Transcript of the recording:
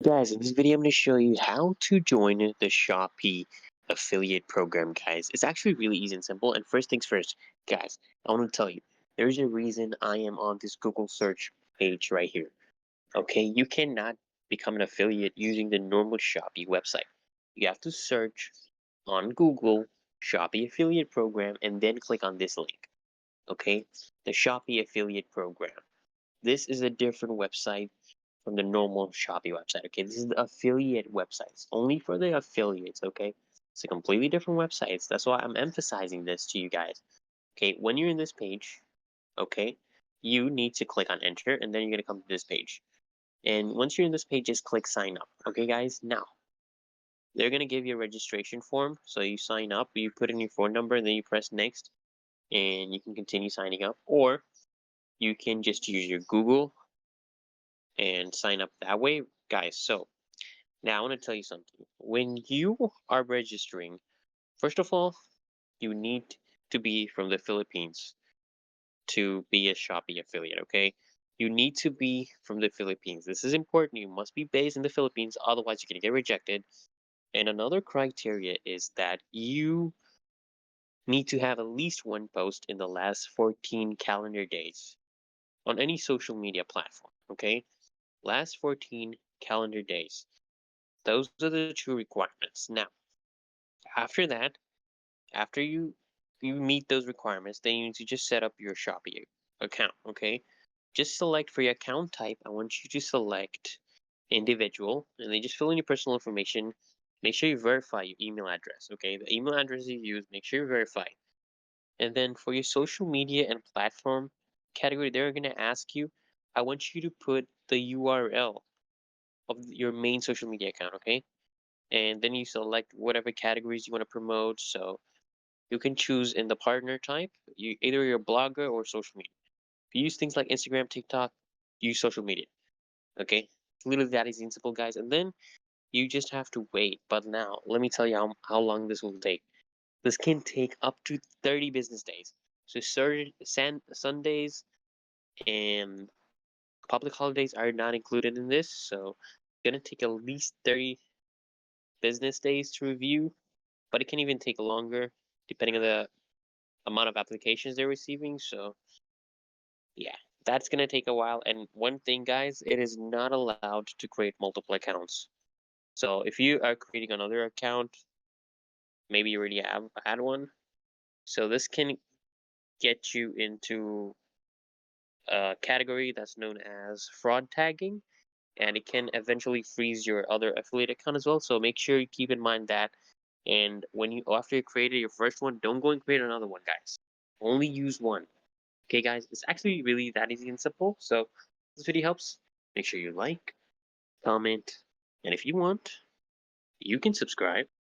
Guys, in this video, I'm going to show you how to join the Shopee affiliate program, guys. It's actually really easy and simple. And first things first, guys, I want to tell you, there's a reason I am on this Google search page right here. Okay, you cannot become an affiliate using the normal Shopee website. You have to search on Google Shopee affiliate program and then click on this link. Okay, the Shopee affiliate program. This is a different website from the normal Shopee website. Okay, this is the affiliate website. It's only for the affiliates. Okay, it's a completely different website. That's why I'm emphasizing this to you guys. Okay, when you're in this page, okay, you need to click on enter, and then you're gonna come to this page. And once you're in this page, just click sign up. Okay, guys. Now they're gonna give you a registration form. So you sign up, you put in your phone number, and then you press next, and you can continue signing up, or you can just use your Google and sign up that way, guys. So now I want to tell you something. When you are registering, first of all, you need to be from the Philippines to be a Shopee affiliate, okay? You need to be from the Philippines. This is important. You must be based in the Philippines, otherwise you're going to get rejected. And another criteria is that you need to have at least one post in the last 14 calendar days on any social media platform, okay? Last 14 calendar days. Those are the two requirements. Now, after that, after you meet those requirements, then you need to just set up your Shopee account, okay? Just select for your account type. I want you to select individual, and then just fill in your personal information. Make sure you verify your email address, okay? The email address you use, make sure you verify. And then for your social media and platform category, they're gonna ask you, I want you to put the URL of your main social media account, okay? And then you select whatever categories you want to promote. So you can choose in the partner type, you either you're a blogger or social media. If you use things like Instagram, TikTok, use social media. Okay, it's literally that easy and simple, guys. And then you just have to wait. But now, let me tell you how long this will take. This can take up to 30 business days. So Sundays and public holidays are not included in this. So it's gonna take at least 30 business days to review, but it can even take longer depending on the amount of applications they're receiving. So yeah, that's gonna take a while. And one thing, guys, it is not allowed to create multiple accounts. So if you are creating another account, maybe you already have had one. So this can get you into a category that's known as fraud tagging, and it can eventually freeze your other affiliate account as well. So make sure you keep in mind that. And when you after you created your first one, don't go and create another one, guys. Only use one. Okay, guys, it's actually really that easy and simple. So if this video helps, make sure you like, comment, and if you want, you can subscribe.